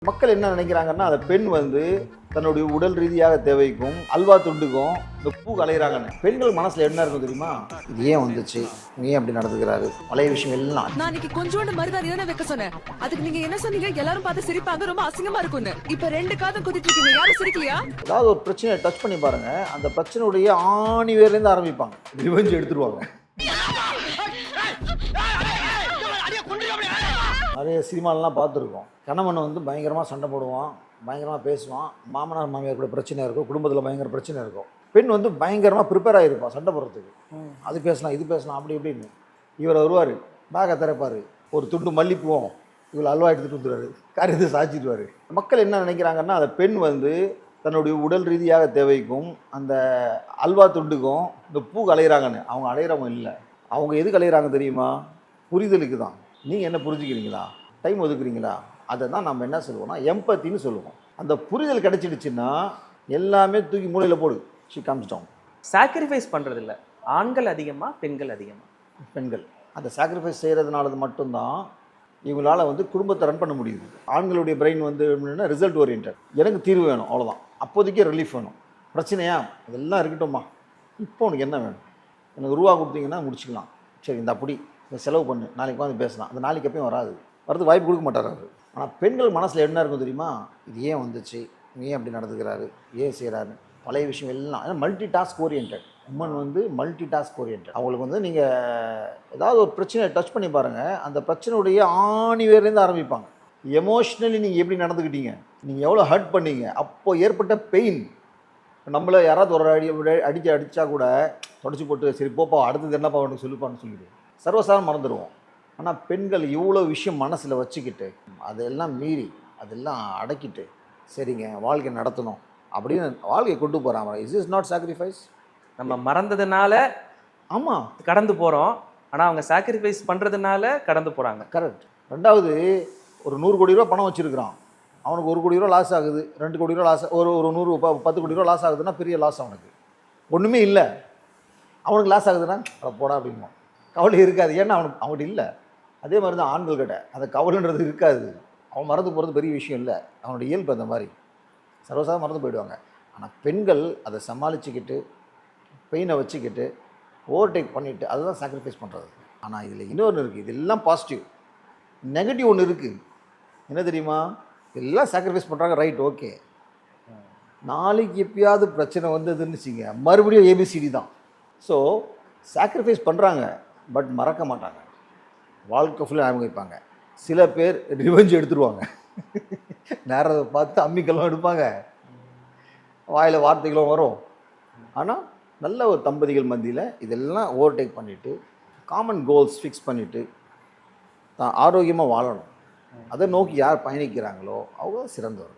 மக்கள் என்ன நினைக்கிறாங்கன்னா அந்த பெண் வந்து தன்னுடைய உடல் ரீதியாக தேவைக்கும் அல்வா துண்டுக்கும் இந்த பூ கலையிறாங்கன்னு பெண்கள் மனசுல என்ன இருக்கும் தெரியுமா? இது ஏன் வந்துச்சு, ஏன் அப்படி நடந்துக்கிறாரு, பழைய விஷயம் எல்லாம். நான் இன்னைக்கு கொஞ்சோண்டு மருதாணி தானே வைக்க சொன்னேன். அதுக்கு நீங்க என்ன சொன்னீங்க? எல்லாரும் பார்த்து சிரிப்பாங்க, ரொம்ப அசிங்கமா இருக்கும்னு. இப்ப 2 காதும் குத்திட்டு இருக்கீங்க, யாரும் சிரிக்கலையா? ஏதாவது ஒரு பிரச்சனையை டச் பண்ணி பாருங்க, அந்த பிரச்சனையுடைய ஆணி வேர்லேருந்து ஆரம்பிப்பாங்க, ரிவெஞ்ச் எடுத்துருவாங்க. நிறைய சினிமாலெலாம் பார்த்துருக்கோம். கணவன் வந்து பயங்கரமாக சண்டை போடுவான், பயங்கரமாக பேசுவான், மாமனார் மாமியார் கூட பிரச்சனை இருக்கும், குடும்பத்தில் பயங்கர பிரச்சனை இருக்கும். பெண் வந்து பயங்கரமாக ப்ரிப்பேர் ஆகிருப்பான் சண்டை போடுறதுக்கு. அது பேசலாம், இது பேசலாம், அப்படி இப்படின்னு. இவர் வருவார், பேக்கை திறப்பார், ஒரு துண்டு மல்லிப்பூவும் இவ்வளோ அல்வா எடுத்துகிட்டு வந்துடுவார், காரியத்தை சாய்ச்சிடுவார். மக்கள் என்ன நினைக்கிறாங்கன்னா அந்த பெண் வந்து தன்னுடைய உடல் ரீதியாக தேவைக்கும் அந்த அல்வா துண்டுக்கும் இந்த பூ கலையிறாங்கன்னு. அவங்க அலையிறவங்க இல்லை, அவங்க எது கலையிறாங்க தெரியுமா? புரிதலுக்கு தான். நீங்கள் என்ன புரிஞ்சுக்கிறீங்களா, டைம் ஒதுக்குறீங்களா, அதை தான் நம்ம என்ன சொல்லுவோம்னா எம்பத்தின்னு சொல்லுவோம். அந்த புரிதல் கிடைச்சிடுச்சுன்னா எல்லாமே தூக்கி மூலையில் போடு, ஷி கம்ஸ் டவுன். சாக்ரிஃபைஸ் பண்ணுறதில்ல, ஆண்கள் அதிகமாக பெண்கள் அதிகமாக? பெண்கள் அந்த சாக்ரிஃபைஸ் செய்கிறதுனால மட்டும்தான் இவங்களால் வந்து குடும்பத்தை ரன் பண்ண முடியுது. ஆண்களுடைய பிரெயின் வந்து எப்படின்னா ரிசல்ட் ஓரியன்ட், எனக்கு தீர்வு வேணும், அவ்வளோதான். அப்போதைக்கே ரிலீஃப் வேணும். பிரச்சனையா அதெல்லாம் இருக்கட்டும்மா, இப்போ உனக்கு என்ன வேணும், எனக்கு ரூபா கொடுத்தீங்கன்னா முடிச்சுக்கலாம், சரி இந்த அப்படி செலவு பண்ணு, நாளைக்கு வந்து பேசலாம். அந்த நாளைக்கு எப்பயும் வராது, வரது வாய்ப்பு கொடுக்க மாட்டார் அவர். ஆனால் பெண்கள் மனசில் என்ன இருக்கும் தெரியுமா? இது ஏன் வந்துச்சு, ஏன் அப்படி நடந்துக்கிறாரு, ஏன் செய்கிறாரு, பழைய விஷயம் எல்லாம். ஏன்னா மல்டி டாஸ்க் ஓரியன்ட் உமன் வந்து மல்டி டாஸ்க் ஓரியன்ட். அவங்களுக்கு வந்து நீங்கள் ஏதாவது ஒரு பிரச்சனையை டச் பண்ணி பாருங்கள், அந்த பிரச்சனையுடைய ஆணி வேர்லேருந்து ஆரம்பிப்பாங்க. எமோஷ்னலி நீங்கள் எப்படி நடந்துக்கிட்டீங்க, நீங்கள் எவ்வளோ ஹர்ட் பண்ணீங்க, அப்போது ஏற்பட்ட பெயின். நம்மளை யாராவது ஒரு அடித்தா கூட தொடச்சி போட்டு சரி போப்பா அடுத்தது என்னப்பா அவனுக்கு சொல்லிப்பான்னு சொல்லிவிடுவோம், சர்வசாதாரணம் மறந்துடுவோம். ஆனால் பெண்கள் இவ்வளோ விஷயம் மனசில் வச்சுக்கிட்டு அதெல்லாம் மீறி அதெல்லாம் அடக்கிட்டு சரிங்க வாழ்க்கை நடத்தணும் அப்படின்னு வாழ்க்கையை கொண்டு போகிறாங்க. Is is not sacrifice? நம்ம மறந்ததுனால ஆமாம் கடந்து போகிறோம், ஆனால் அவங்க சாக்ரிஃபைஸ் பண்ணுறதுனால கடந்து போகிறாங்க. கரெக்ட். ரெண்டாவது, ஒரு 100 கோடி ரூபா பணம் வச்சுருக்கிறான், அவனுக்கு 1 கோடி ரூபா லாஸ் ஆகுது, 2 கோடி ரூபா லாஸ், ஒரு 10 கோடி ரூபா லாஸ் ஆகுதுன்னா பெரிய லாஸ். அவனுக்கு ஒன்றுமே இல்லை, அவனுக்கு லாஸ் ஆகுதுன்னா அதை போடா அப்படிமா கவலை இருக்காது, ஏன்னா அவன்கிட்ட இல்லை. அதே மாதிரி தான் ஆண்கள் கிட்ட அந்த கவலைன்றது இருக்காது. அவன் மறந்து போகிறது பெரிய விஷயம் இல்லை, அவனுடைய இயல்பு அந்த மாதிரி, சர்வசாதாரணம் மறந்து போயிடுவாங்க. ஆனால் பெண்கள் அதை சமாளிச்சுக்கிட்டு பெயினை வச்சுக்கிட்டு ஓவர்டேக் பண்ணிவிட்டு அதுதான் சாக்ரிஃபைஸ் பண்ணுறது. ஆனால் இதில் இன்னொன்று இருக்குது, இதெல்லாம் பாசிட்டிவ். நெகட்டிவ் ஒன்று இருக்குது, என்ன தெரியுமா? எல்லாம் சாக்ரிஃபைஸ் பண்ணுறாங்க, ரைட், ஓகே. நாளைக்கு எப்பயாவது பிரச்சனை வந்ததுன்னு வச்சுங்க, மறுபடியும் ஏபிசிடி தான். ஸோ சாக்ரிஃபைஸ் பண்ணுறாங்க, பட் மறக்க மாட்டாங்க, வாழ்க்கை ஃபுல்லாக ஞாபகம் வைப்பாங்க. சில பேர் ரிவெஞ்ச் எடுத்துருவாங்க, நேரத்தை பார்த்து அம்மிக்கெல்லாம் எடுப்பாங்க, வாயில் வார்த்தைகளும் வரும். ஆனால் நல்ல ஒரு தம்பதிகள் மத்தியில் இதெல்லாம் ஓவர்டேக் பண்ணிவிட்டு காமன் கோல்ஸ் ஃபிக்ஸ் பண்ணிவிட்டு தான் ஆரோக்கியமாக வாழணும். அதை நோக்கி யார் பயணிக்கிறாங்களோ அவங்க சிறந்தவர்.